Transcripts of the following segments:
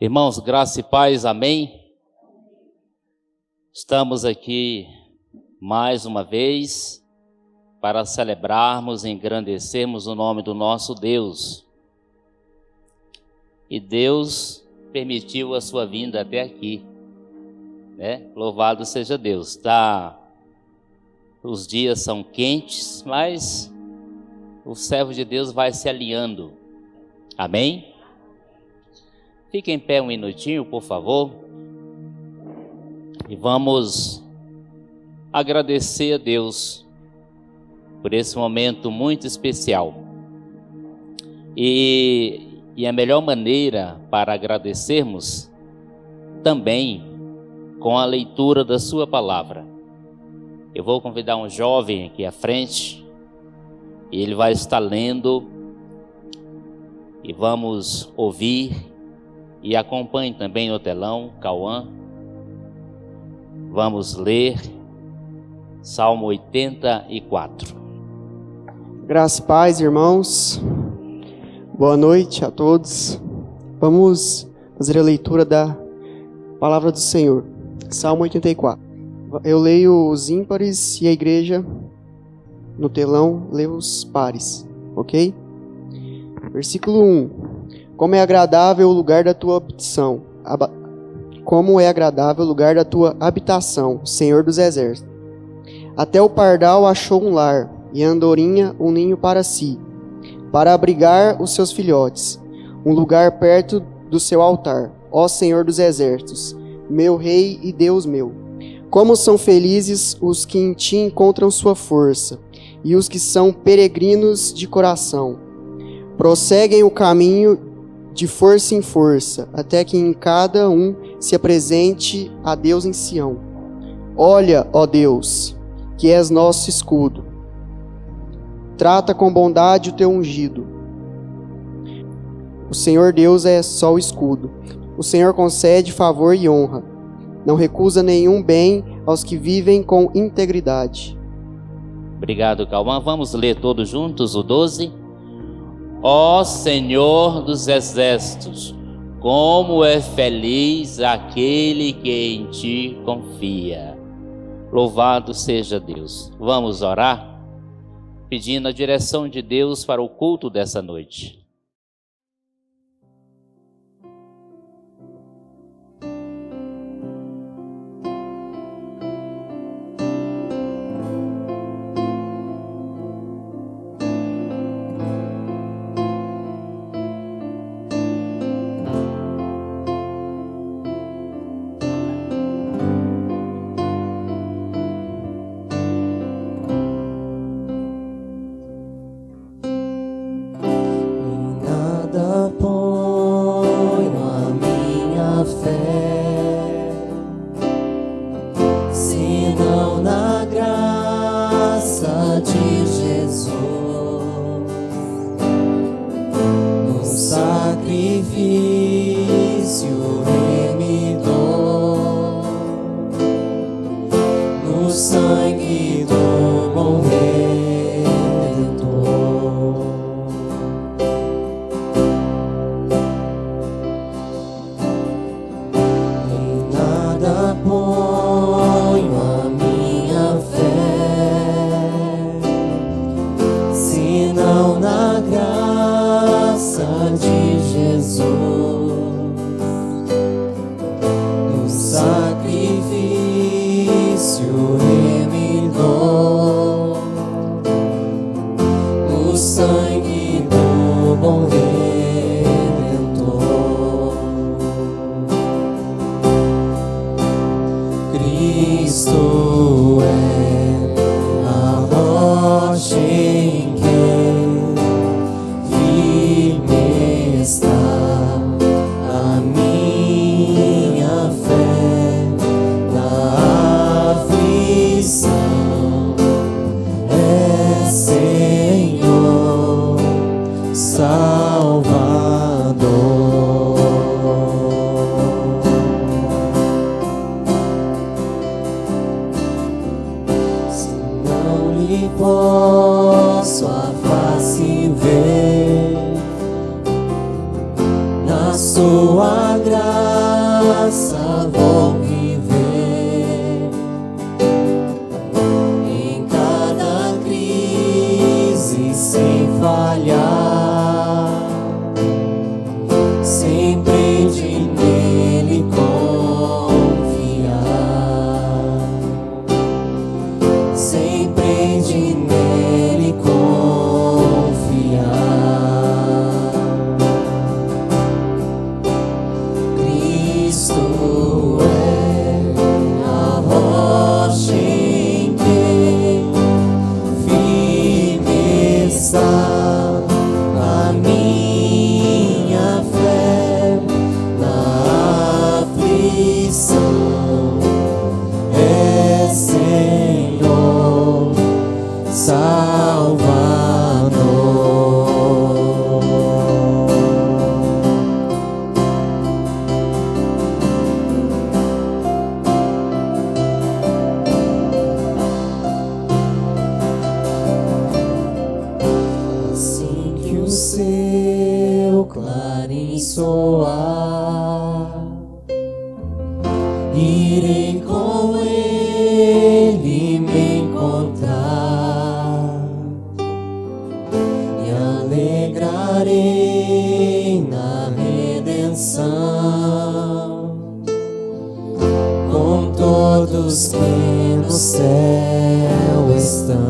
Irmãos, graça e paz, amém? Estamos aqui mais uma vez para celebrarmos e engrandecermos o nome do nosso Deus. E Deus permitiu a sua vinda até aqui, né? Louvado seja Deus. Os dias são quentes, mas o servo de Deus vai se alinhando. Amém? Fique em pé um minutinho, por favor. E vamos agradecer a Deus por esse momento muito especial. E a melhor maneira para agradecermos também com a leitura da sua palavra. Eu vou convidar um jovem aqui à frente e ele vai estar lendo e vamos ouvir. E acompanhe também no telão, Cauã. Vamos ler Salmo 84. Graça e paz, irmãos. Boa noite a todos. Vamos fazer a leitura da palavra do Senhor. Salmo 84. Eu leio os ímpares e a igreja no telão lê os pares, ok? Versículo 1. Como é agradável o lugar da tua habitação, como é agradável o lugar da tua habitação, Senhor dos exércitos. Até o pardal achou um lar, e a andorinha um ninho para si, para abrigar os seus filhotes, um lugar perto do seu altar, ó Senhor dos exércitos, meu Rei e Deus meu. Como são felizes os que em ti encontram sua força, e os que são peregrinos de coração. Prosseguem o caminho de força em força, até que em cada um se apresente a Deus em Sião. Olha, ó Deus, que és nosso escudo. Trata com bondade o teu ungido. O Senhor Deus é só o escudo. O Senhor concede favor e honra. Não recusa nenhum bem aos que vivem com integridade. Obrigado, Cauã. Vamos ler todos juntos o 12. Ó Senhor dos exércitos, como é feliz aquele que em ti confia. Louvado seja Deus. Vamos orar, pedindo a direção de Deus para o culto dessa noite. Posso a face ver, na sua graça graça vou viver. Em cada crise sem falhar, sempre de nele confiar, sempre de nele confiar. Cristo é a rocha em quem firme está a minha fé. Na aflição é Senhor Salvador. Assim que o seu clarim soar, irei com ele me encontrar e alegrarei na redenção com todos que no céu estão.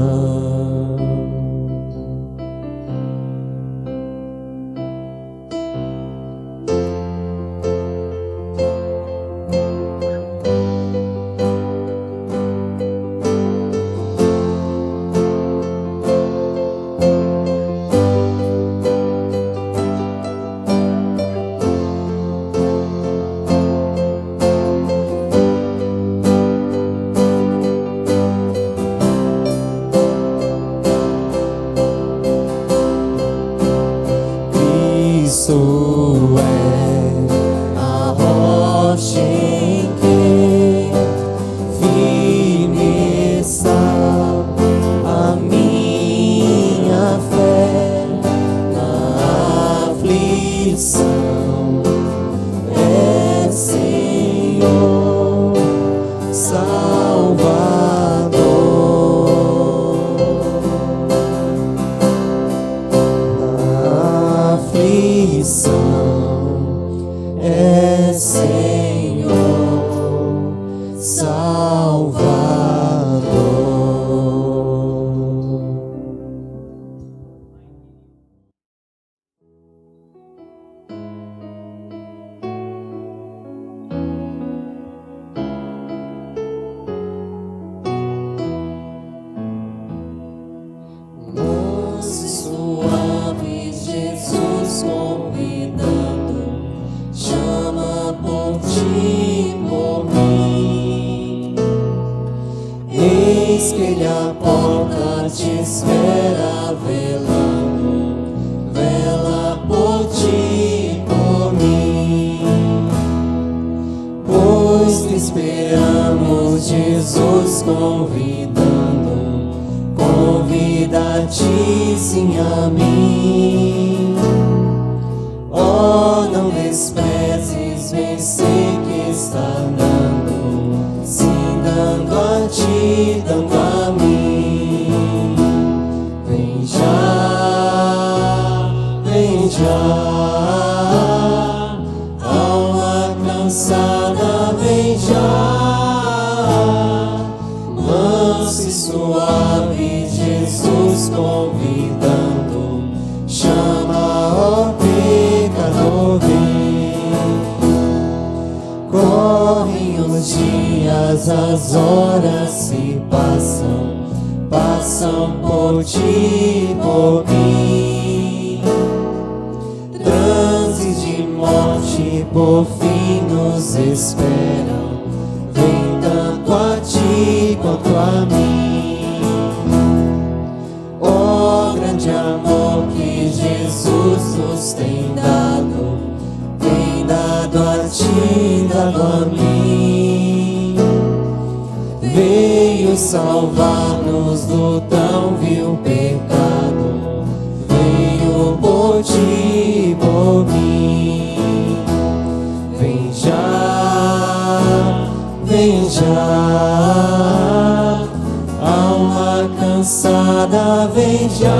Cristo é a rocha em quem firme está a minha fé. Na aflição é Senhor Salvador. Na aflição é Senhor Salvador. Manso e suave, Jesus convidando, chama por ti, por mim. Eis que ele a porta te espera, velando, vela por ti, por mim. Pois te esperamos, Jesus convidando, convida-te sim a mim. Oh, não desprezes, vem sei que está dando, sim, dando a ti, dando a mim. Vem já, vem já, alma cansada, vem já. Manso e suave, Jesus convidando, chama, ó pecador, vem. Correm os dias, as horas se passam, passam por ti, por mim. Transes de morte por fim nos esperam, vem tanto a ti quanto a mim. Oh, grande amor que Jesus nos tem dado a ti, dado a mim. Veio salvar-nos do tão vil pecado, veio por ti, por mim. Vem já, vem já. Alma cansada, vem já.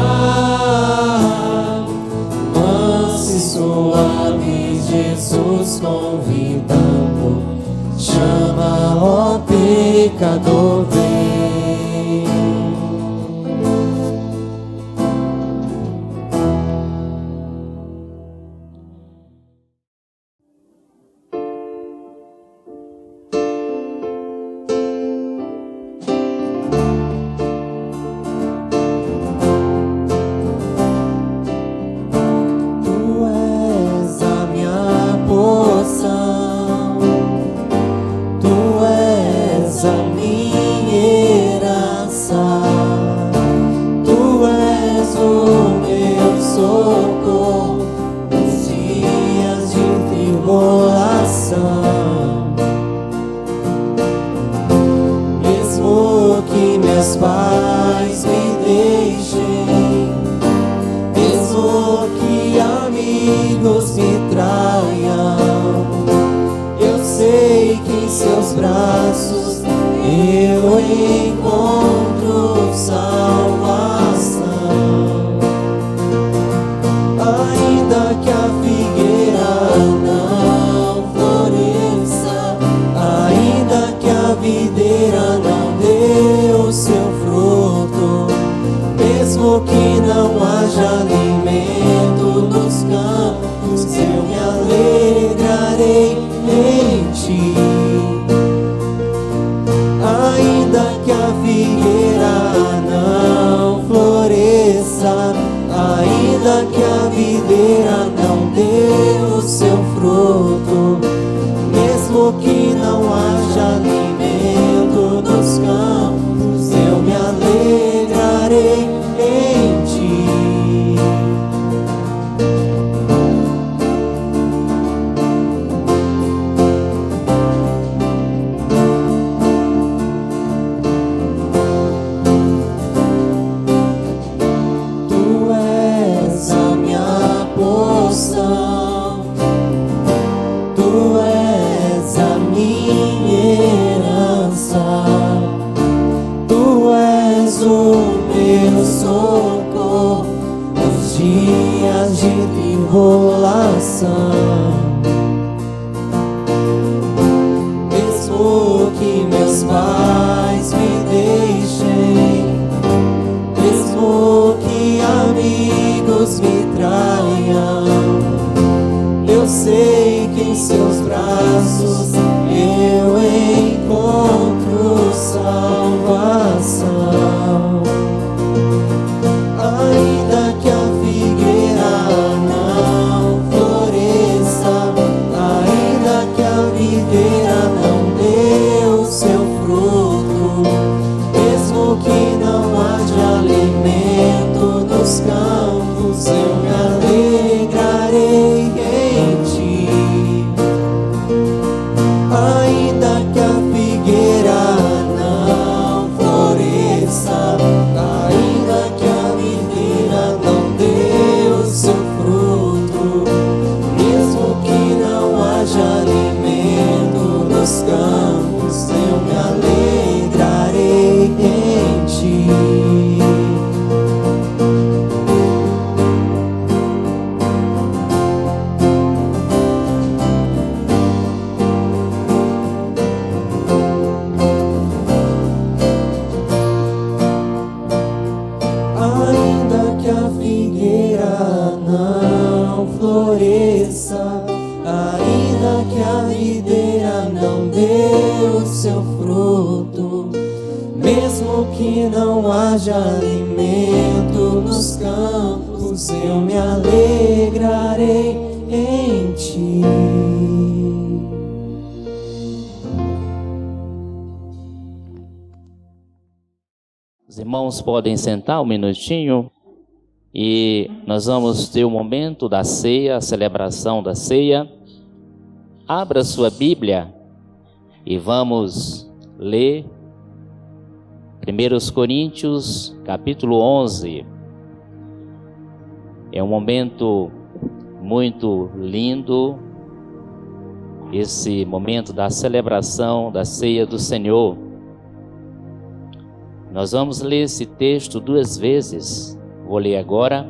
Manso e suave, Jesus convidando, chama, ó pecador, vem. Os irmãos podem sentar um minutinho e nós vamos ter o momento da ceia, a celebração da ceia. Abra sua Bíblia e vamos ler 1 Coríntios, capítulo 11. É um momento muito lindo, esse momento da celebração da ceia do Senhor, nós vamos ler esse texto 2 vezes. Vou ler agora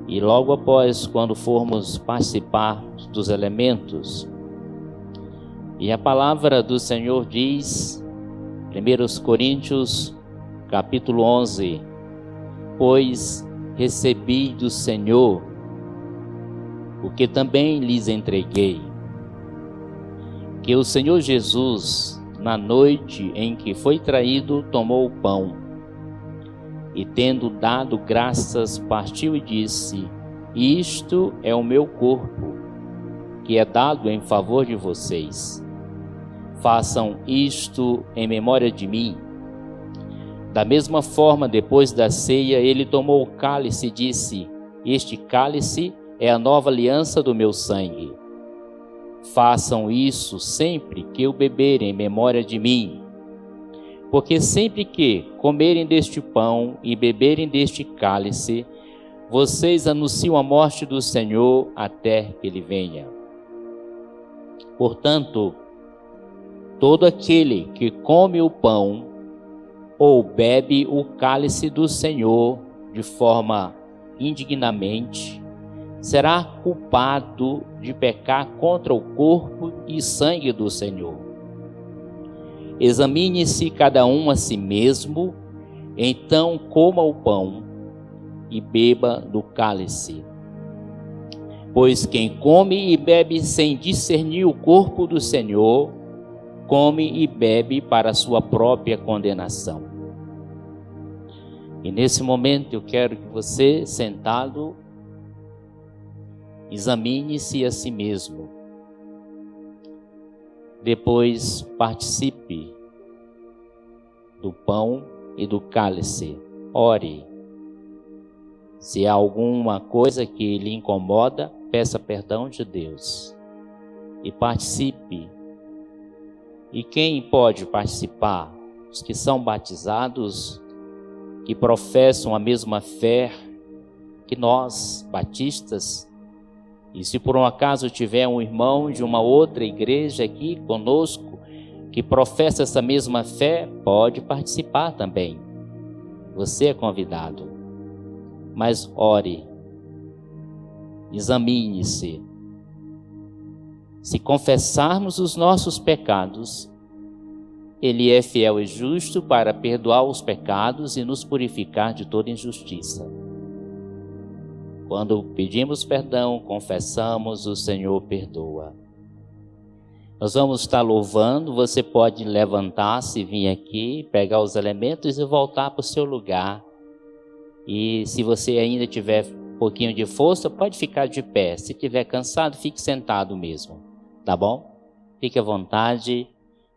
e logo após, quando formos participar dos elementos. E a palavra do Senhor diz, 1 Coríntios, capítulo 11, pois recebi do Senhor o que também lhes entreguei, que o Senhor Jesus, na noite em que foi traído, tomou o pão e, tendo dado graças, partiu e disse: isto é o meu corpo, que é dado em favor de vocês. Façam isto em memória de mim. Da mesma forma, depois da ceia, ele tomou o cálice e disse: este cálice é a nova aliança do meu sangue. Façam isso sempre que o beberem em memória de mim. Porque sempre que comerem deste pão e beberem deste cálice, vocês anunciam a morte do Senhor até que ele venha. Portanto, todo aquele que come o pão ou bebe o cálice do Senhor de forma indignamente, será culpado de pecar contra o corpo e sangue do Senhor. Examine-se cada um a si mesmo, então coma o pão e beba do cálice. Pois quem come e bebe sem discernir o corpo do Senhor, come e bebe para a sua própria condenação. E nesse momento eu quero que você, sentado, examine-se a si mesmo. Depois participe do pão e do cálice. Ore. Se há alguma coisa que lhe incomoda, peça perdão de Deus e participe. E quem pode participar? Os que são batizados, que professam a mesma fé que nós, batistas. E se por um acaso tiver um irmão de uma outra igreja aqui conosco, que professa essa mesma fé, pode participar também. Você é convidado. Mas ore, examine-se. Se confessarmos os nossos pecados, Ele é fiel e justo para perdoar os pecados e nos purificar de toda injustiça. Quando pedimos perdão, confessamos, o Senhor perdoa. Nós vamos estar louvando, você pode levantar-se, vir aqui, pegar os elementos e voltar para o seu lugar. E se você ainda tiver um pouquinho de força, pode ficar de pé. Se estiver cansado, fique sentado mesmo, tá bom? Fique à vontade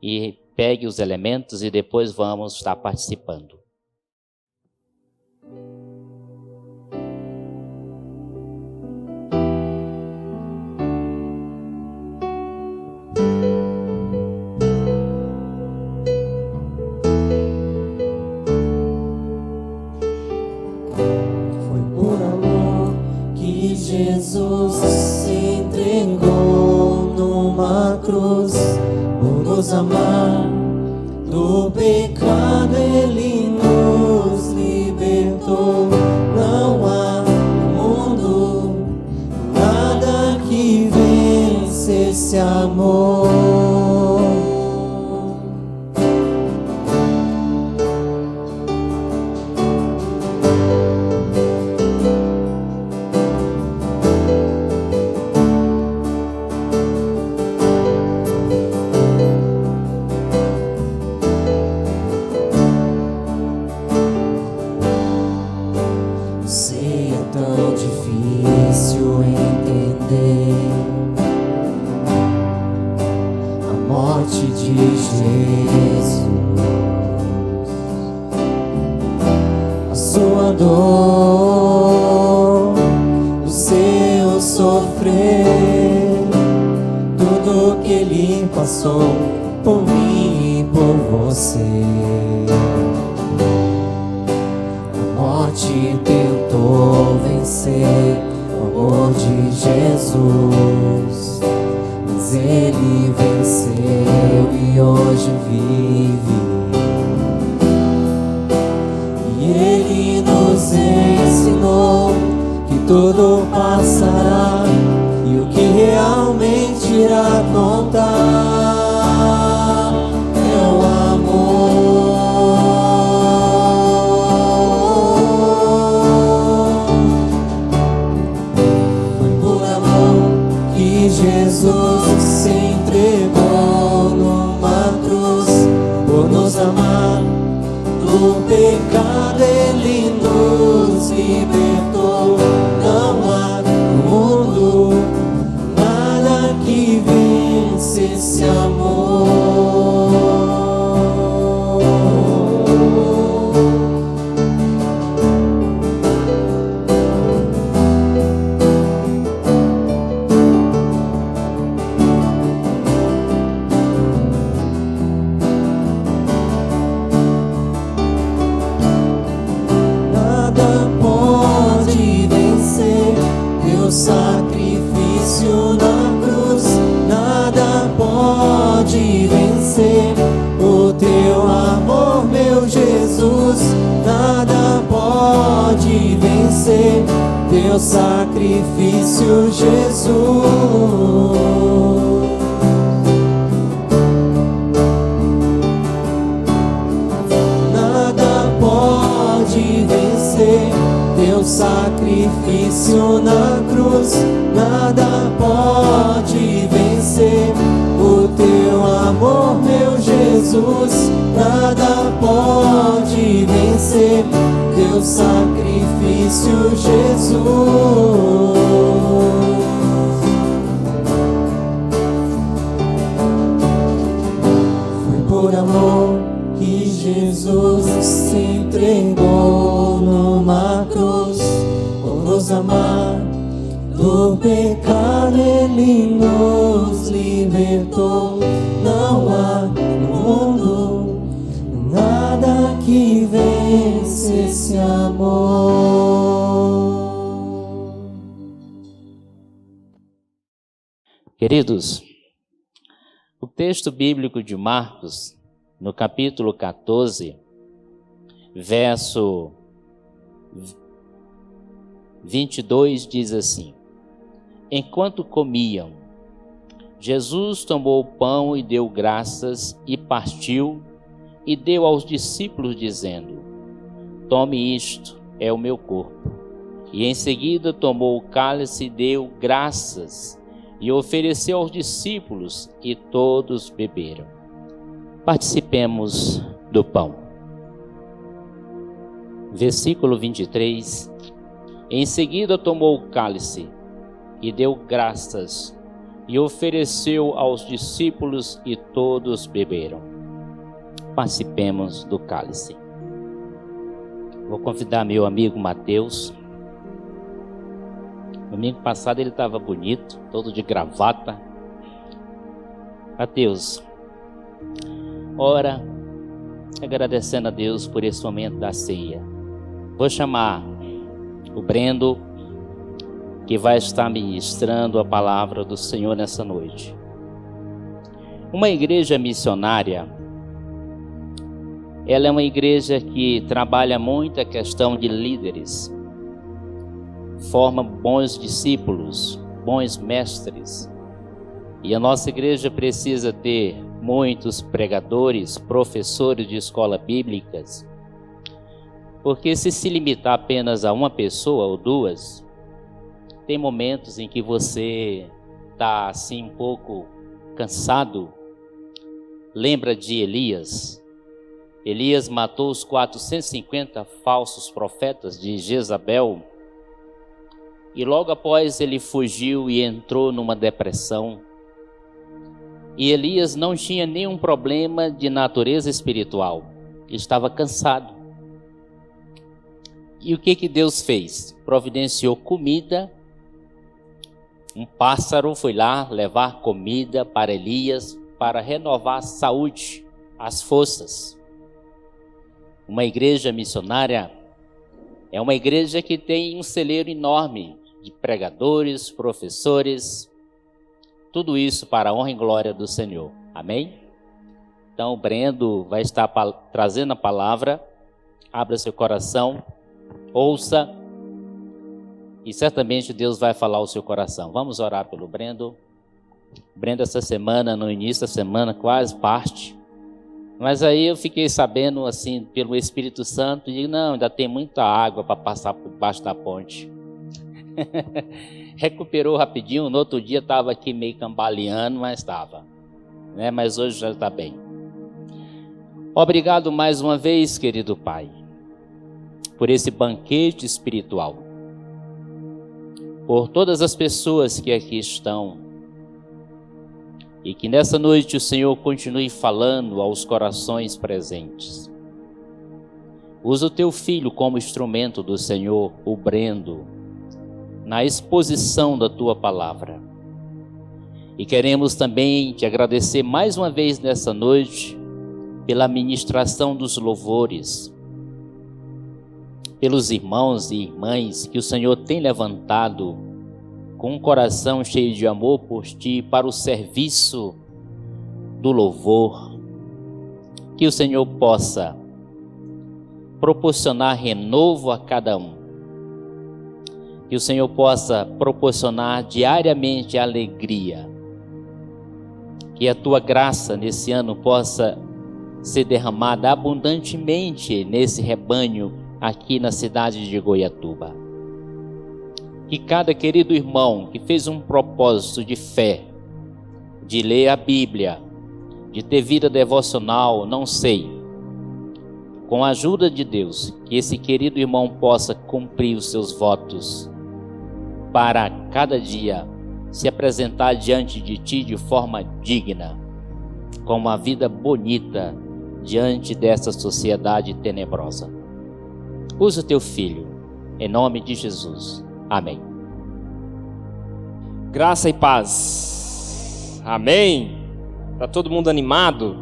e pegue os elementos e depois vamos estar participando. Jesus se entregou numa cruz por nos amar. Do pecado Ele nos libertou. Não há no mundo nada que vence esse amor. Dor, o seu sofrer, tudo que Ele passou por mim e por você. A morte tentou vencer o amor de Jesus, mas mas ele venceu e hoje vive. E ele nos ensinou que tudo passará e o que realmente irá contar é o amor. Foi por amor que Jesus se entregou numa cruz, por nos amar do pecado ele nos libertou. Não há no mundo nada que vence esse amor. Nada pode vencer teu sacrifício na cruz. Nada pode vencer o teu amor, meu Jesus. Nada pode vencer teu sacrifício, Jesus. Nada pode vencer teu sacrifício na cruz. Nada pode vencer o teu amor, meu Jesus. Nada pode vencer teu sacrifício, Jesus. Foi por amor que Jesus se entregou numa cruz, por nos amar do pecado ele nos libertou. Não há no mundo nada que vence esse amor. Queridos, o texto bíblico de Marcos, no capítulo 14, verso 22, diz assim: enquanto comiam, Jesus tomou o pão e deu graças e partiu e deu aos discípulos dizendo: tome isto, é o meu corpo. E em seguida tomou o cálice e deu graças e ofereceu aos discípulos e todos beberam. Participemos do pão. Versículo 23. Em seguida tomou o cálice e deu graças e ofereceu aos discípulos e todos beberam. Participemos do cálice. Vou convidar meu amigo Mateus. Domingo passado ele estava bonito, todo de gravata. Mateus, ora, agradecendo a Deus por esse momento da ceia. Vou chamar o Brendo, que vai estar ministrando a palavra do Senhor nessa noite. Uma igreja missionária, ela é uma igreja que trabalha muito a questão de líderes, forma bons discípulos, bons mestres. E a nossa igreja precisa ter muitos pregadores, professores de escola bíblicas, porque se limitar apenas a uma pessoa ou duas, tem momentos em que você está assim um pouco cansado. Lembra de Elias? Elias matou os 450 falsos profetas de Jezabel e logo após ele fugiu e entrou numa depressão. E Elias não tinha nenhum problema de natureza espiritual, ele estava cansado. E o que Deus fez? Providenciou comida. Um pássaro foi lá levar comida para Elias, para renovar a saúde, as forças. Uma igreja missionária é uma igreja que tem um celeiro enorme de pregadores, professores, Tudo isso para a honra e glória do Senhor. Amém? Então o Brendo vai estar trazendo a palavra. Abra seu coração, ouça, e certamente Deus vai falar ao seu coração. Vamos orar pelo Brendo. Brendo, essa semana, no início da semana, quase parte. Mas aí eu fiquei sabendo, assim, pelo Espírito Santo, e digo, não, ainda tem muita água para passar por baixo da ponte. Recuperou rapidinho, no outro dia estava aqui meio cambaleando, mas estava. Né? Mas hoje já está bem. Obrigado mais uma vez, querido Pai, por esse banquete espiritual, por todas as pessoas que aqui estão, e que nessa noite o Senhor continue falando aos corações presentes. Usa o teu filho como instrumento do Senhor, o Brendo, na exposição da tua palavra. E queremos também te agradecer mais uma vez nessa noite pela ministração dos louvores, pelos irmãos e irmãs que o Senhor tem levantado com um coração cheio de amor por ti para o serviço do louvor. Que o Senhor possa proporcionar renovo a cada um. Que o Senhor possa proporcionar diariamente alegria. Que a tua graça nesse ano possa ser derramada abundantemente nesse rebanho aqui na cidade de Goiatuba. Que cada querido irmão que fez um propósito de fé, de ler a Bíblia, de ter vida devocional, não sei, com a ajuda de Deus, que esse querido irmão possa cumprir os seus votos para cada dia se apresentar diante de ti de forma digna, com uma vida bonita diante dessa sociedade tenebrosa. Usa o teu filho, em nome de Jesus. Amém. Graça e paz. Amém. Tá todo mundo animado?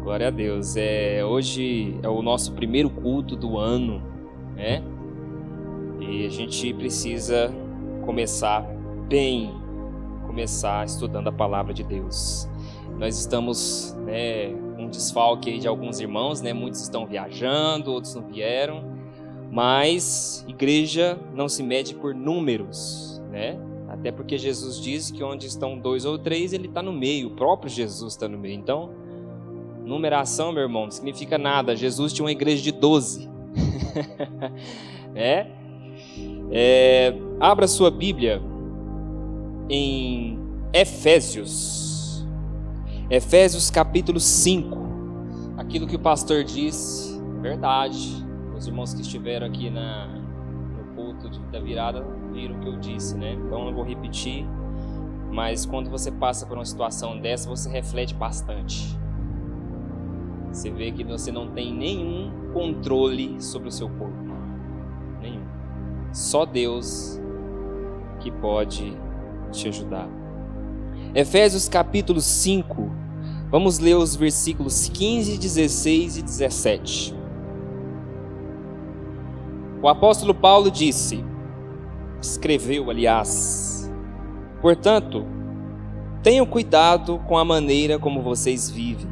Glória a Deus. Hoje é o nosso primeiro culto do ano, né? E a gente precisa começar bem, começar estudando a palavra de Deus. Nós estamos, com um desfalque aí de alguns irmãos, né? Muitos estão viajando, outros não vieram. Mas igreja não se mede por números, né? Até porque Jesus disse que onde estão 2 ou 3, ele está no meio, o próprio Jesus está no meio. Então, numeração, meu irmão, não significa nada. Jesus tinha uma igreja de 12. Abra sua Bíblia em Efésios capítulo 5. Aquilo que o pastor disse, verdade. Os irmãos que estiveram aqui no culto da virada viram o que eu disse, né? Então eu vou repetir, mas quando você passa por uma situação dessa, você reflete bastante. Você vê que você não tem nenhum controle sobre o seu corpo. Nenhum. Só Deus que pode te ajudar. Efésios capítulo 5. Vamos ler os versículos 15, 16 e 17. O apóstolo Paulo escreveu, portanto, tenham cuidado com a maneira como vocês vivem,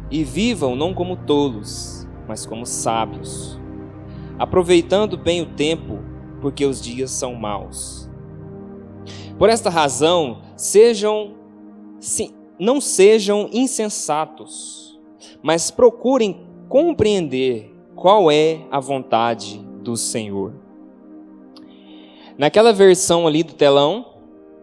e vivam não como tolos, mas como sábios, aproveitando bem o tempo, porque os dias são maus. Por esta razão, não sejam insensatos, mas procurem compreender qual é a vontade do Senhor. Naquela versão ali do telão,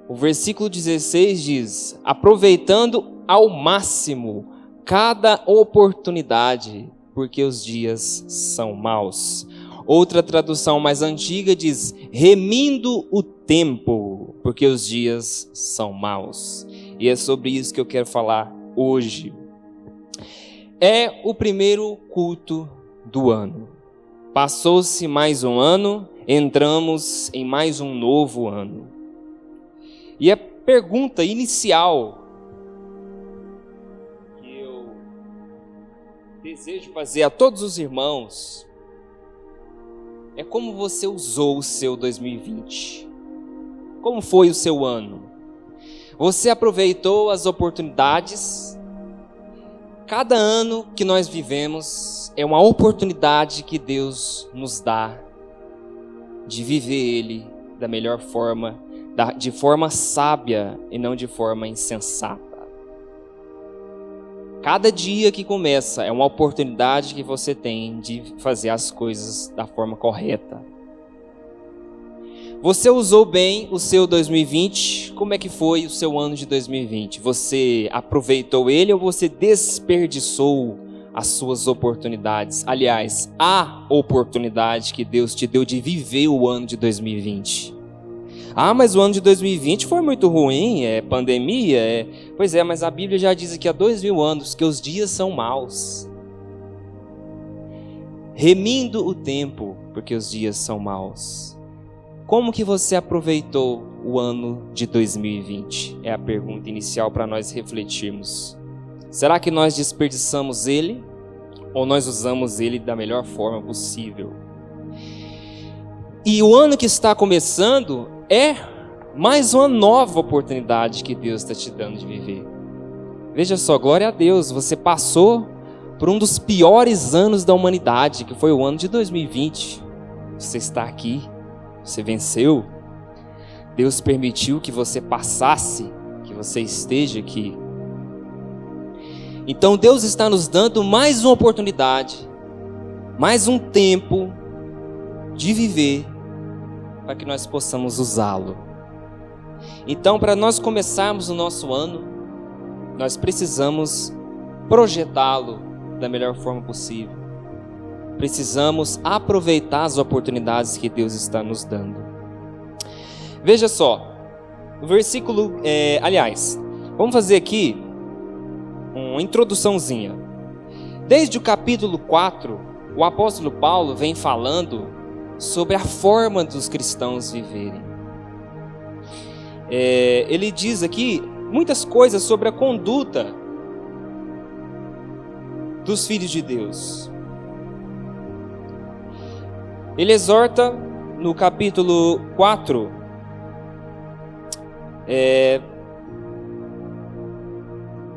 o versículo 16 diz: aproveitando ao máximo cada oportunidade, porque os dias são maus. Outra tradução mais antiga diz: remindo o tempo, porque os dias são maus. E é sobre isso que eu quero falar hoje. É o primeiro culto do ano. Passou-se mais um ano, entramos em mais um novo ano. E a pergunta inicial que eu desejo fazer a todos os irmãos é: como você usou o seu 2020? Como foi o seu ano? Você aproveitou as oportunidades? Cada ano que nós vivemos é uma oportunidade que Deus nos dá de viver Ele da melhor forma, de forma sábia e não de forma insensata. Cada dia que começa é uma oportunidade que você tem de fazer as coisas da forma correta. Você usou bem o seu 2020? Como é que foi o seu ano de 2020? Você aproveitou ele ou você desperdiçou as suas oportunidades? Aliás, a oportunidade que Deus te deu de viver o ano de 2020. Ah, mas o ano de 2020 foi muito ruim, é pandemia. Pois é, mas a Bíblia já diz aqui há 2000 anos que os dias são maus. Remindo o tempo, porque os dias são maus. Como que você aproveitou o ano de 2020? É a pergunta inicial para nós refletirmos. Será que nós desperdiçamos ele ou nós usamos ele da melhor forma possível? E o ano que está começando é mais uma nova oportunidade que Deus está te dando de viver. Veja só, glória a Deus, você passou por um dos piores anos da humanidade, que foi o ano de 2020. Você está aqui. Você venceu, Deus permitiu que você passasse, que você esteja aqui. Então Deus está nos dando mais uma oportunidade, mais um tempo de viver, para que nós possamos usá-lo. Então, para nós começarmos o nosso ano, nós precisamos projetá-lo da melhor forma possível. Precisamos aproveitar as oportunidades que Deus está nos dando. Veja só, o versículo, vamos fazer aqui uma introduçãozinha. Desde o capítulo 4, o apóstolo Paulo vem falando sobre a forma dos cristãos viverem. Ele diz aqui muitas coisas sobre a conduta dos filhos de Deus. Ele exorta no capítulo 4,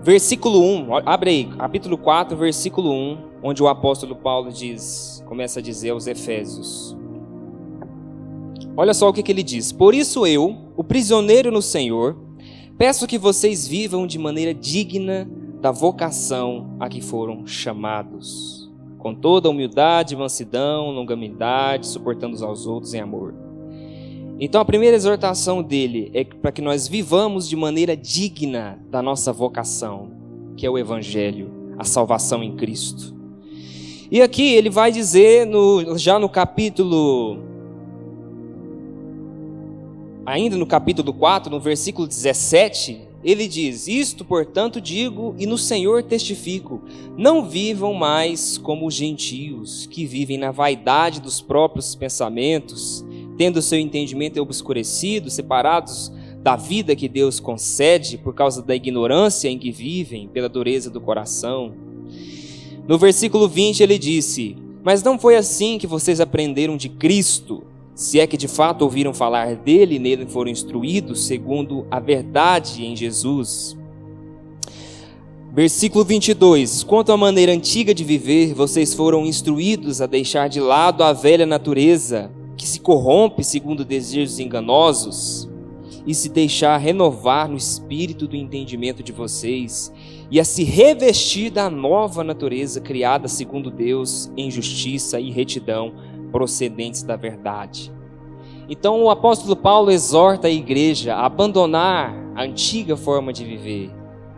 versículo 1, abre aí, capítulo 4, versículo 1, onde o apóstolo Paulo começa a dizer aos Efésios. Olha só o que ele diz: por isso eu, o prisioneiro no Senhor, peço que vocês vivam de maneira digna da vocação a que foram chamados, com toda humildade, mansidão, longanimidade, suportando uns aos outros em amor. Então a primeira exortação dele é para que nós vivamos de maneira digna da nossa vocação, que é o Evangelho, a salvação em Cristo. E aqui ele vai dizer, já no capítulo, ainda no capítulo 4, no versículo 17, ele diz: isto, portanto, digo e no Senhor testifico, não vivam mais como os gentios, que vivem na vaidade dos próprios pensamentos, tendo seu entendimento obscurecido, separados da vida que Deus concede por causa da ignorância em que vivem, pela dureza do coração. No versículo 20 ele disse: mas não foi assim que vocês aprenderam de Cristo, se é que de fato ouviram falar dele e nele foram instruídos segundo a verdade em Jesus. Versículo 22. Quanto à maneira antiga de viver, vocês foram instruídos a deixar de lado a velha natureza, que se corrompe segundo desejos enganosos, e se deixar renovar no espírito do entendimento de vocês, e a se revestir da nova natureza criada segundo Deus, em justiça e retidão, procedentes da verdade. Então o apóstolo Paulo exorta a igreja a abandonar a antiga forma de viver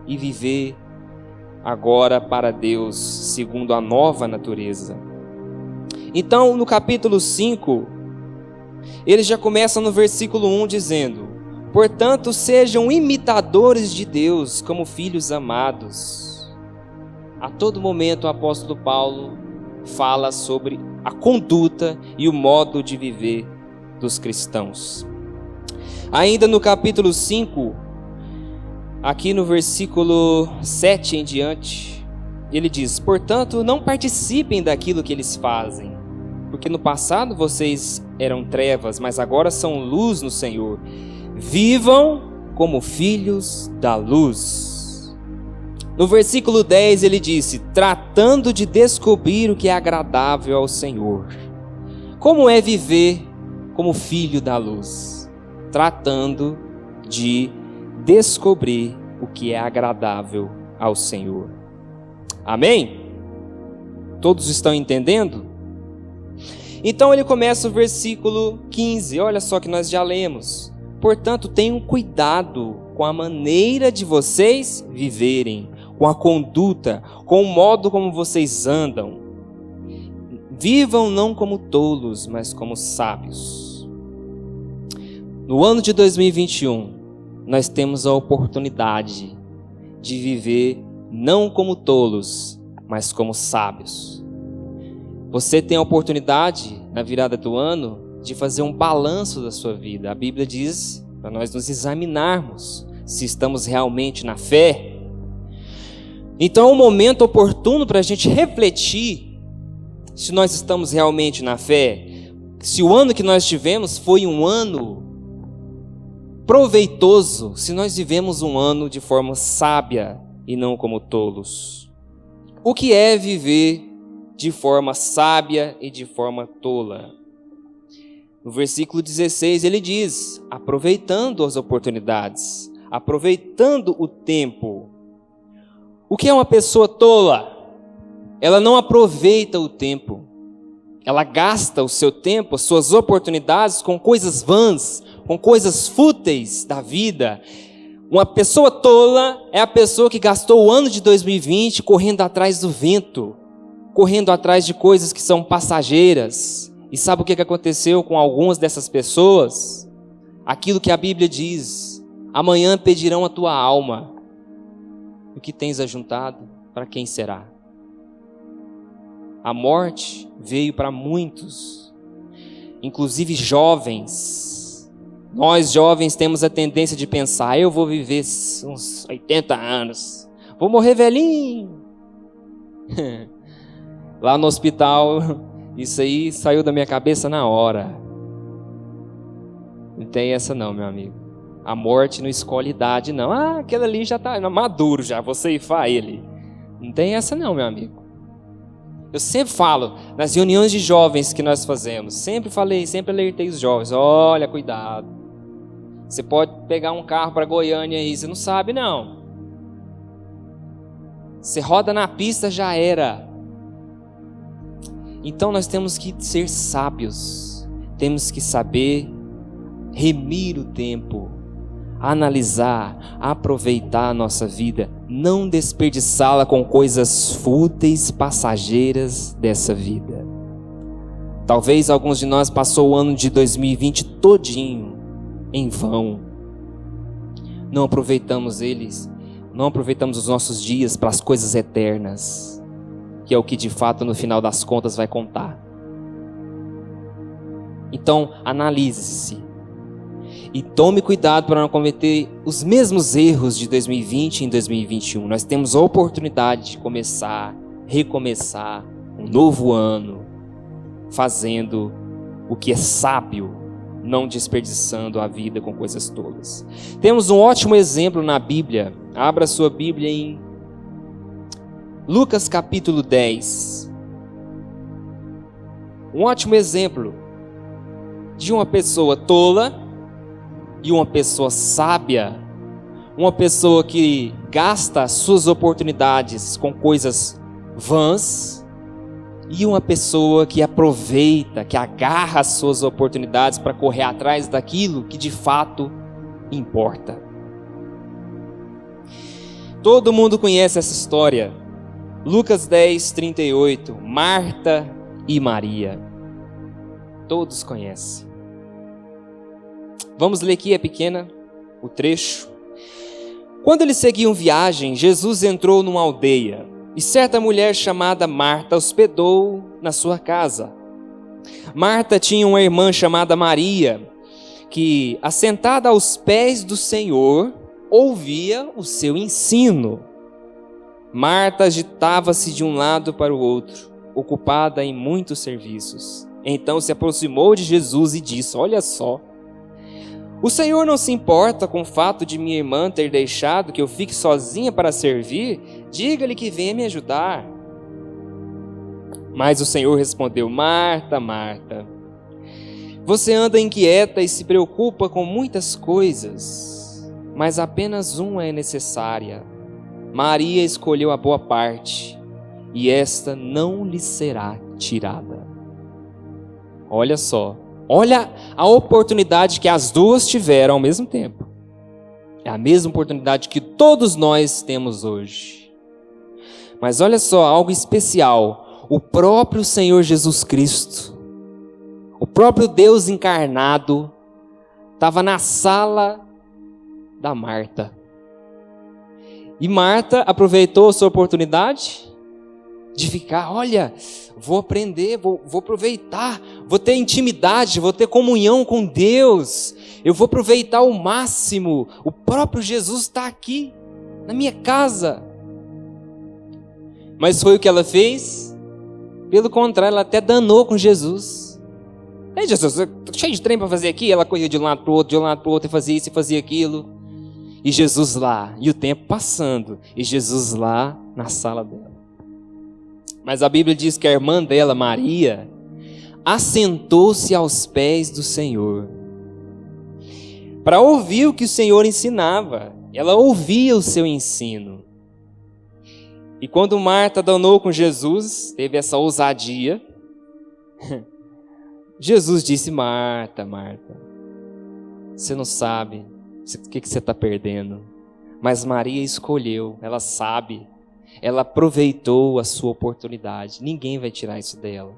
e viver agora para Deus, segundo a nova natureza. Então no capítulo 5, ele já começa no versículo 1 dizendo: portanto sejam imitadores de Deus como filhos amados. A todo momento o apóstolo Paulo fala sobre a conduta e o modo de viver dos cristãos. Ainda no capítulo 5, aqui no versículo 7 em diante, ele diz: portanto, não participem daquilo que eles fazem, porque no passado vocês eram trevas, mas agora são luz no Senhor. Vivam como filhos da luz. No versículo 10 ele disse: tratando de descobrir o que é agradável ao Senhor. Como é viver como filho da luz? Tratando de descobrir o que é agradável ao Senhor. Amém? Todos estão entendendo? Então ele começa o versículo 15, olha só que nós já lemos. Portanto, tenham cuidado com a maneira de vocês viverem, com a conduta, com o modo como vocês andam. Vivam não como tolos, mas como sábios. No ano de 2021, nós temos a oportunidade de viver não como tolos, mas como sábios. Você tem a oportunidade, na virada do ano, de fazer um balanço da sua vida. A Bíblia diz para nós nos examinarmos se estamos realmente na fé. Então é um momento oportuno para a gente refletir se nós estamos realmente na fé, se o ano que nós tivemos foi um ano proveitoso, se nós vivemos um ano de forma sábia e não como tolos. O que é viver de forma sábia e de forma tola? No versículo 16 ele diz: aproveitando as oportunidades, aproveitando o tempo. O que é uma pessoa tola? Ela não aproveita o tempo. Ela gasta o seu tempo, as suas oportunidades com coisas vãs, com coisas fúteis da vida. Uma pessoa tola é a pessoa que gastou o ano de 2020 correndo atrás do vento, correndo atrás de coisas que são passageiras. E sabe o que aconteceu com algumas dessas pessoas? Aquilo que a Bíblia diz: amanhã pedirão a tua alma. O que tens ajuntado, para quem será? A morte veio para muitos, inclusive jovens. Nós jovens temos a tendência de pensar: eu vou viver uns 80 anos, vou morrer velhinho. Lá no hospital, isso aí saiu da minha cabeça na hora. Não tem essa não, meu amigo. A morte não escolhe idade, não. Ah, aquele ali já está maduro, já, vou ceifar ele. Não tem essa não, meu amigo. Eu sempre falo, nas reuniões de jovens que nós fazemos, sempre alertei os jovens: olha, cuidado. Você pode pegar um carro para Goiânia aí, você não sabe não. Você roda na pista, já era. Então nós temos que ser sábios, temos que saber remir o tempo, analisar, aproveitar a nossa vida, não desperdiçá-la com coisas fúteis, passageiras dessa vida. Talvez alguns de nós passou o ano de 2020 todinho em vão. Não aproveitamos eles, não aproveitamos os nossos dias para as coisas eternas, que é o que de fato no final das contas vai contar. Então analise-se e tome cuidado para não cometer os mesmos erros de 2020 em 2021. Nós temos a oportunidade de começar, recomeçar um novo ano, fazendo o que é sábio, não desperdiçando a vida com coisas tolas. Temos um ótimo exemplo na Bíblia. Abra sua Bíblia em Lucas capítulo 10. Um ótimo exemplo de uma pessoa tola e uma pessoa sábia, uma pessoa que gasta suas oportunidades com coisas vãs e uma pessoa que aproveita, que agarra as suas oportunidades para correr atrás daquilo que de fato importa. Todo mundo conhece essa história. Lucas 10, 38, Marta e Maria. Todos conhecem. Vamos ler aqui, é pequena, o trecho. Quando eles seguiam viagem, Jesus entrou numa aldeia, e certa mulher chamada Marta hospedou na sua casa. Marta tinha uma irmã chamada Maria, que, assentada aos pés do Senhor, ouvia o seu ensino. Marta agitava-se de um lado para o outro, ocupada em muitos serviços. Então se aproximou de Jesus e disse: olha só, O Senhor não se importa com o fato de minha irmã ter deixado que eu fique sozinha para servir? Diga-lhe que venha me ajudar. Mas o Senhor respondeu: Marta, Marta, você anda inquieta e se preocupa com muitas coisas, mas apenas uma é necessária. Maria escolheu a boa parte, e esta não lhe será tirada. Olha só, olha a oportunidade que as duas tiveram ao mesmo tempo. É a mesma oportunidade que todos nós temos hoje. Mas olha só, algo especial. O próprio Senhor Jesus Cristo, o próprio Deus encarnado, estava na sala da Marta. E Marta aproveitou a sua oportunidade de ficar, olha, vou aprender, vou aproveitar, vou ter intimidade, vou ter comunhão com Deus, eu vou aproveitar ao máximo, o próprio Jesus está aqui, na minha casa. Mas foi o que ela fez? Pelo contrário, ela até danou com Jesus. Ei, Jesus, eu tô cheio de trem para fazer aqui. Ela corria de um lado para o outro, de um lado para o outro, e fazia isso e fazia aquilo. E Jesus lá, e o tempo passando, e Jesus lá na sala dela. Mas a Bíblia diz que a irmã dela, Maria, assentou-se aos pés do Senhor para ouvir o que o Senhor ensinava. Ela ouvia o seu ensino. E quando Marta danou com Jesus, teve essa ousadia, Jesus disse: Marta, Marta, você não sabe o que você está perdendo. Mas Maria escolheu, ela sabe, ela aproveitou a sua oportunidade. Ninguém vai tirar isso dela.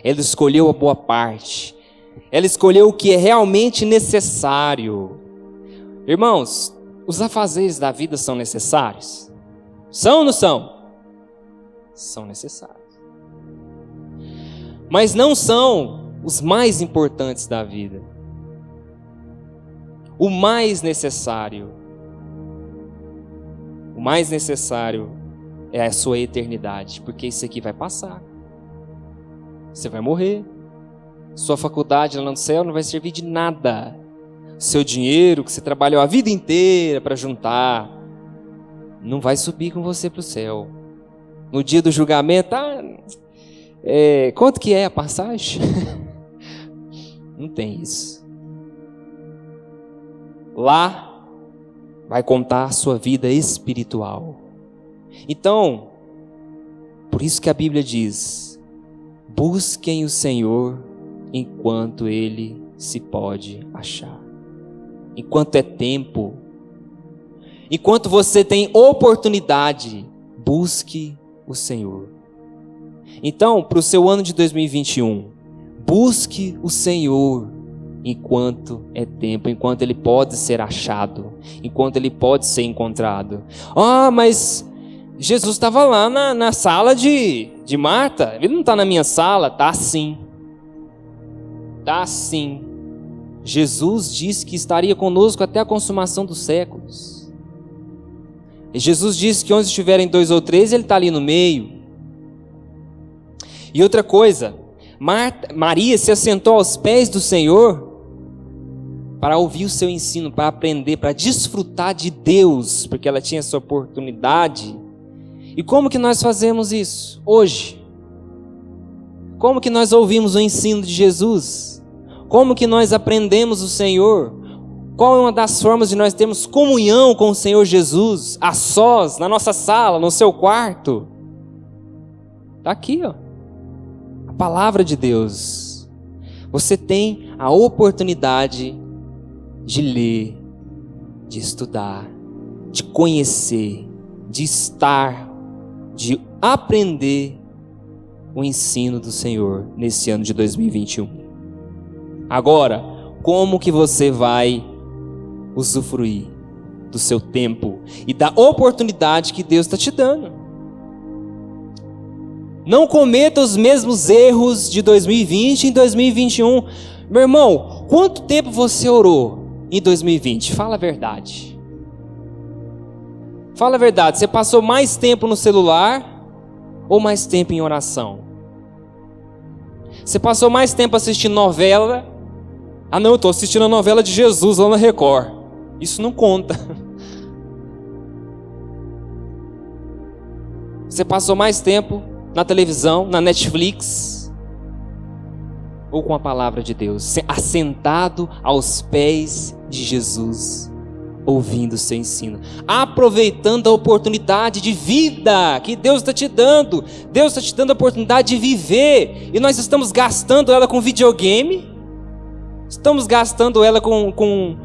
Ela escolheu a boa parte. Ela escolheu o que é realmente necessário. Irmãos, os afazeres da vida são necessários? São ou não são? São necessários. Mas não são os mais importantes da vida. O mais necessário é a sua eternidade, porque isso aqui vai passar. Você vai morrer. Sua faculdade lá no céu não vai servir de nada. Seu dinheiro que você trabalhou a vida inteira para juntar não vai subir com você para o céu. No dia do julgamento, quanto que é a passagem? Não tem isso. Lá vai contar a sua vida espiritual. Então, por isso que a Bíblia diz: busquem o Senhor enquanto Ele se pode achar. Enquanto é tempo, enquanto você tem oportunidade, busque o Senhor. Então, para o seu ano de 2021, busque o Senhor enquanto é tempo, enquanto Ele pode ser achado, enquanto Ele pode ser encontrado. Mas Jesus estava lá na sala de Marta. Ele não está na minha sala? Está sim. Está sim. Jesus disse que estaria conosco até a consumação dos séculos. E Jesus disse que onde estiverem 2 ou 3, Ele está ali no meio. E outra coisa, Maria se assentou aos pés do Senhor para ouvir o seu ensino, para aprender, para desfrutar de Deus, porque ela tinha essa oportunidade. E como que nós fazemos isso hoje? Como que nós ouvimos o ensino de Jesus? Como que nós aprendemos o Senhor? Qual é uma das formas de nós termos comunhão com o Senhor Jesus, a sós, na nossa sala, no seu quarto? Está aqui, ó. A palavra de Deus. Você tem a oportunidade de ler, de estudar, de conhecer, de estar, de aprender o ensino do Senhor nesse ano de 2021. Agora, como que você vai usufruir do seu tempo e da oportunidade que Deus está te dando? Não cometa os mesmos erros de 2020 em 2021. Meu irmão, quanto tempo você orou em 2020? Fala a verdade. Fala a verdade. Você passou mais tempo no celular ou mais tempo em oração? Você passou mais tempo assistindo novela Ah não, eu estou assistindo a novela de Jesus lá na Record. Isso não conta. Você passou mais tempo na televisão, na Netflix, ou com a palavra de Deus, assentado aos pés de Jesus, ouvindo o seu ensino, aproveitando a oportunidade de vida que Deus está te dando. Deus está te dando a oportunidade de viver, e nós estamos gastando ela com videogame, estamos gastando ela com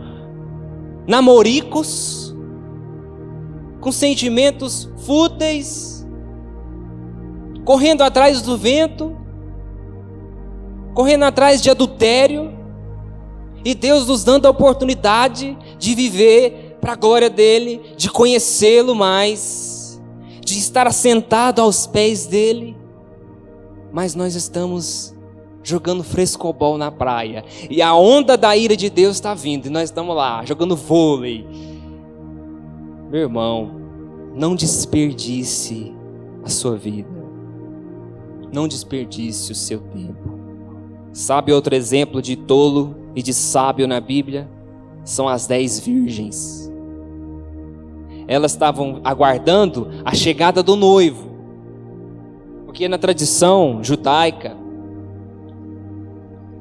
namoricos, com sentimentos fúteis, correndo atrás do vento, correndo atrás de adultério, e Deus nos dando a oportunidade de viver para a glória dEle, de conhecê-lo mais, de estar assentado aos pés dEle, mas nós estamos jogando frescobol na praia, e a onda da ira de Deus está vindo, e nós estamos lá, jogando vôlei. Meu irmão, não desperdice a sua vida, não desperdice o seu tempo. Sabe outro exemplo de tolo e de sábio na Bíblia? São as 10 virgens. Elas estavam aguardando a chegada do noivo, porque na tradição judaica,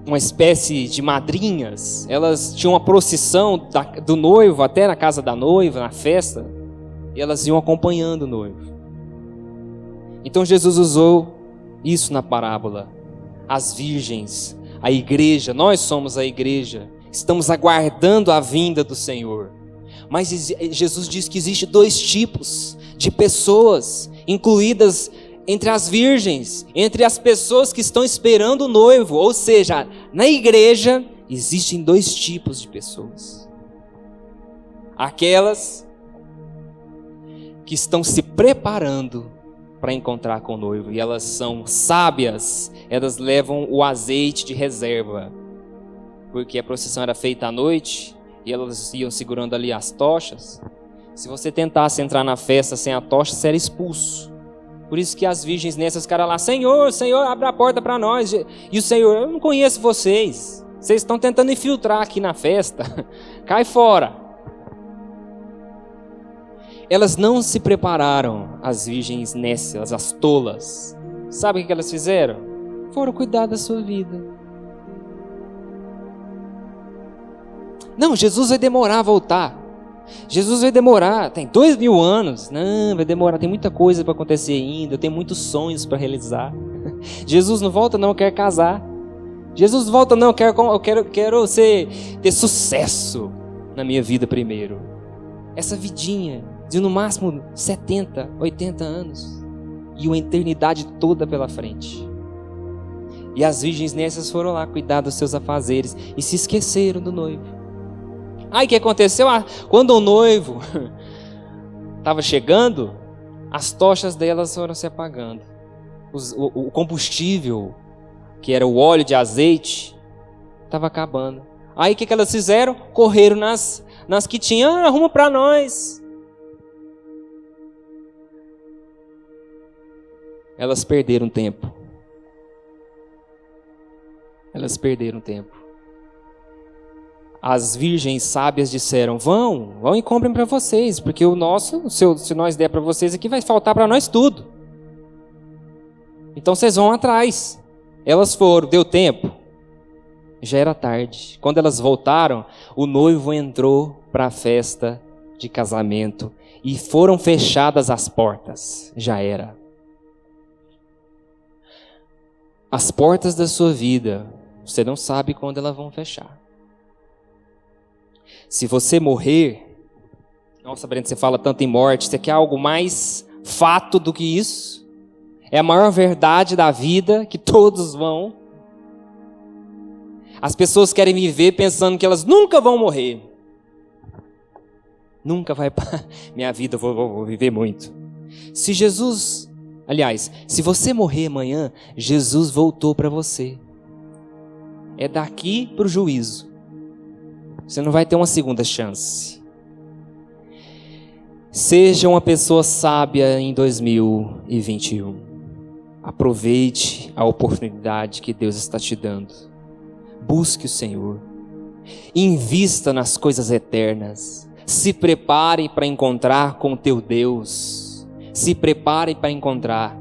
uma espécie de madrinhas, elas tinham uma procissão do noivo até na casa da noiva, na festa, e elas iam acompanhando o noivo. Então Jesus usou isso na parábola. As virgens, a igreja, nós somos a igreja, estamos aguardando a vinda do Senhor. Mas Jesus diz que existe 2 tipos de pessoas incluídas entre as virgens, entre as pessoas que estão esperando o noivo. Ou seja, na igreja existem 2 tipos de pessoas: aquelas que estão se preparando para encontrar com o noivo, e elas são sábias, elas levam o azeite de reserva, porque a procissão era feita à noite, e elas iam segurando ali as tochas. Se você tentasse entrar na festa sem a tocha, você era expulso. Por isso que as virgens nessas ficaram lá: Senhor, Senhor, abre a porta para nós. E o Senhor: eu não conheço vocês, vocês estão tentando infiltrar aqui na festa, cai fora. Elas não se prepararam, as virgens nécias, as tolas. Sabe o que elas fizeram? Foram cuidar da sua vida. Não, Jesus vai demorar a voltar. Jesus vai demorar, tem 2000 anos. Não, vai demorar, tem muita coisa para acontecer ainda, eu tenho muitos sonhos para realizar. Jesus não volta não, eu quero casar. Jesus não volta não, eu quero ter sucesso na minha vida primeiro. Essa vidinha de no máximo 70, 80 anos, e uma eternidade toda pela frente. E as virgens nessas foram lá cuidar dos seus afazeres e se esqueceram do noivo. Aí o que aconteceu? Quando o noivo estava chegando, as tochas delas foram se apagando. O combustível, que era o óleo de azeite, estava acabando. Aí o que elas fizeram? Correram nas que tinham: arruma para nós. Elas perderam tempo. Elas perderam tempo. As virgens sábias disseram: vão e comprem para vocês, porque o nosso, se nós der para vocês aqui, vai faltar para nós tudo. Então vocês vão atrás. Elas foram, deu tempo. Já era tarde. Quando elas voltaram, o noivo entrou para a festa de casamento e foram fechadas as portas. Já era. As portas da sua vida, você não sabe quando elas vão fechar. Se você morrer, nossa, Breno, você fala tanto em morte, você quer algo mais fato do que isso? É a maior verdade da vida, que todos vão. As pessoas querem viver pensando que elas nunca vão morrer. Nunca vai para minha vida, eu vou viver muito. Se você morrer amanhã, Jesus voltou para você. É daqui para o juízo. Você não vai ter uma segunda chance. Seja uma pessoa sábia em 2021. Aproveite a oportunidade que Deus está te dando. Busque o Senhor. Invista nas coisas eternas. Se prepare para encontrar com o teu Deus. Se prepare para encontrar.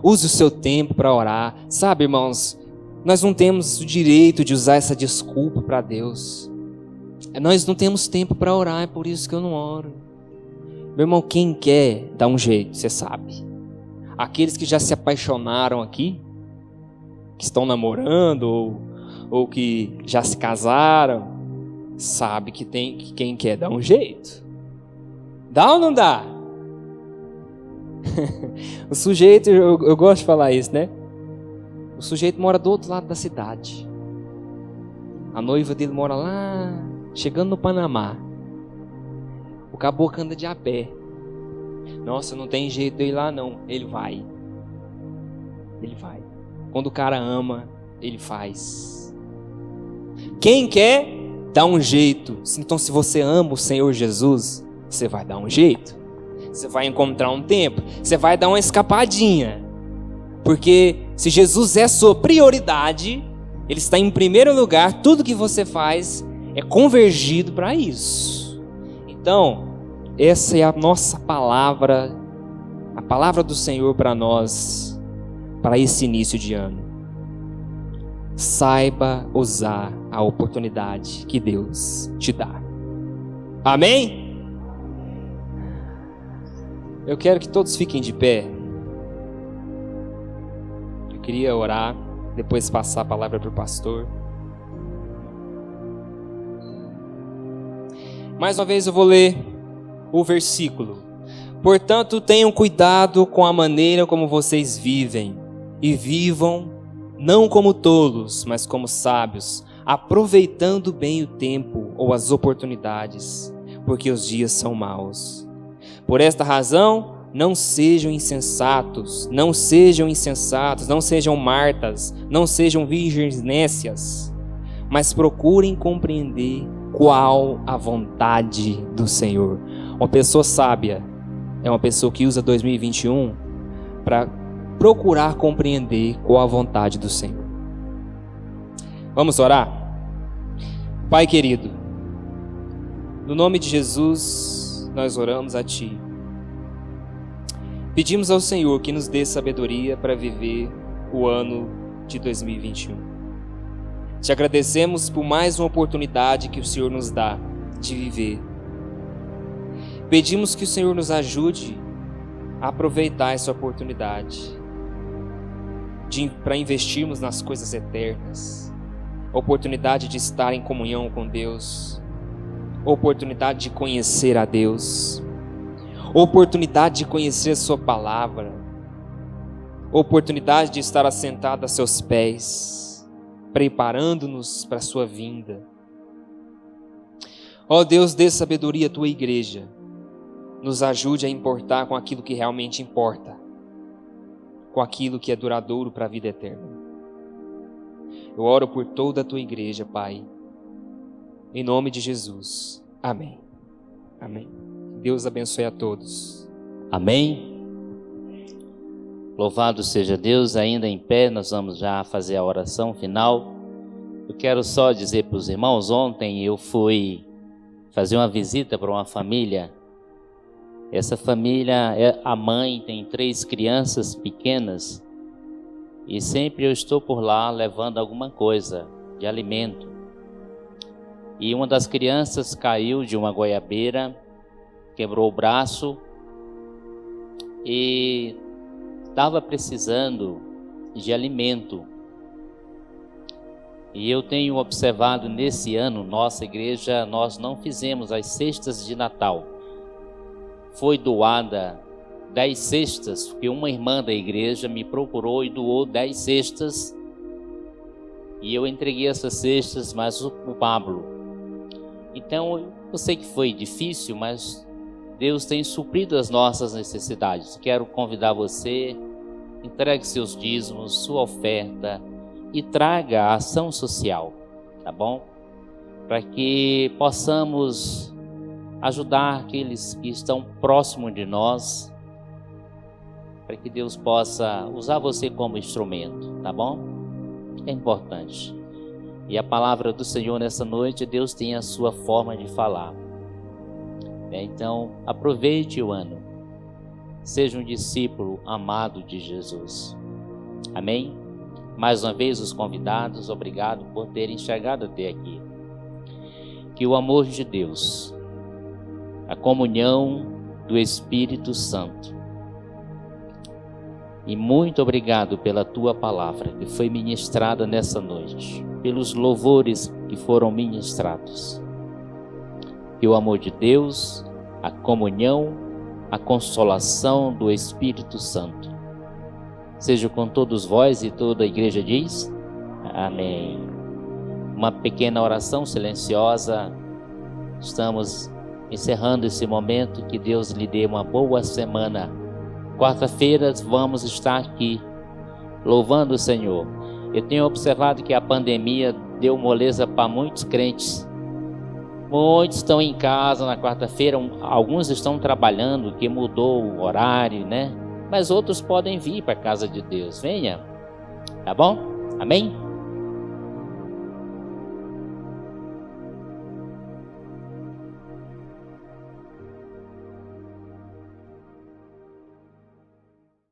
Use o seu tempo para orar. Sabe, irmãos, nós não temos o direito de usar essa desculpa para Deus. Nós não temos tempo para orar, é por isso que eu não oro. Meu irmão, quem quer, dá um jeito, você sabe. Aqueles que já se apaixonaram aqui, que estão namorando ou que já se casaram, sabe que quem quer dá um jeito. Dá ou não dá? O sujeito, eu gosto de falar isso, né? O sujeito mora do outro lado da cidade. A noiva dele mora lá, chegando no Panamá. O caboclo anda de a pé. Nossa, não tem jeito de eu ir lá não. Ele vai. Ele vai. Quando o cara ama, ele faz. Quem quer, dá um jeito. Então, se você ama o Senhor Jesus, você vai dar um jeito. Você vai encontrar um tempo. Você vai dar uma escapadinha. Porque se Jesus é sua prioridade, Ele está em primeiro lugar, tudo que você faz é convergido para isso. Então, essa é a nossa palavra, a palavra do Senhor para nós, para esse início de ano. Saiba usar a oportunidade que Deus te dá. Amém? Eu quero que todos fiquem de pé. Eu queria orar, depois passar a palavra para o pastor. Mais uma vez eu vou ler o versículo. Portanto, tenham cuidado com a maneira como vocês vivem, e vivam não como tolos, mas como sábios, aproveitando bem o tempo ou as oportunidades, porque os dias são maus. Por esta razão, não sejam insensatos, não sejam Martas, não sejam virgens nécias, mas procurem compreender qual a vontade do Senhor. Uma pessoa sábia é uma pessoa que usa 2021 para procurar compreender qual a vontade do Senhor. Vamos orar? Pai querido, no nome de Jesus, nós oramos a Ti. Pedimos ao Senhor que nos dê sabedoria para viver o ano de 2021. Te agradecemos por mais uma oportunidade que o Senhor nos dá de viver. Pedimos que o Senhor nos ajude a aproveitar essa oportunidade para investirmos nas coisas eternas, a oportunidade de estar em comunhão com Deus, a oportunidade de conhecer a Deus, a oportunidade de conhecer a Sua palavra, a oportunidade de estar assentado a Seus pés, preparando-nos para a Sua vinda. Ó Deus, dê sabedoria à Tua igreja, nos ajude a importar com aquilo que realmente importa, com aquilo que é duradouro para a vida eterna. Eu oro por toda a Tua igreja, Pai, em nome de Jesus. Amém. Amém. Deus abençoe a todos. Amém. Louvado seja Deus. Ainda em pé, nós vamos já fazer a oração final. Eu quero só dizer para os irmãos, ontem eu fui fazer uma visita para uma família. Essa família, a mãe tem 3 crianças pequenas e sempre eu estou por lá levando alguma coisa de alimento. E uma das crianças caiu de uma goiabeira, quebrou o braço e estava precisando de alimento. E eu tenho observado nesse ano, nossa igreja, nós não fizemos as cestas de Natal. Foi doada 10 cestas, porque uma irmã da igreja me procurou e doou 10 cestas. E eu entreguei essas cestas, mas o Pablo. Então, eu sei que foi difícil, mas Deus tem suprido as nossas necessidades. Quero convidar você, entregue seus dízimos, sua oferta e traga a ação social, tá bom? Para que possamos ajudar aqueles que estão próximos de nós, para que Deus possa usar você como instrumento, tá bom? É importante. E a palavra do Senhor nessa noite, Deus tem a sua forma de falar. Então, aproveite o ano. Seja um discípulo amado de Jesus. Amém? Mais uma vez, os convidados, obrigado por terem chegado até aqui. Que o amor de Deus, a comunhão do Espírito Santo, e muito obrigado pela tua palavra que foi ministrada nessa noite, pelos louvores que foram ministrados. Que o amor de Deus, a comunhão, a consolação do Espírito Santo seja com todos vós, e toda a igreja diz amém. Uma pequena oração silenciosa. Estamos encerrando esse momento. Que Deus lhe dê uma boa semana. Quarta-feira vamos estar aqui louvando o Senhor. Eu tenho observado que a pandemia deu moleza para muitos crentes. Muitos estão em casa na quarta-feira, alguns estão trabalhando, que mudou o horário, né? Mas outros podem vir para a casa de Deus. Venha, tá bom? Amém?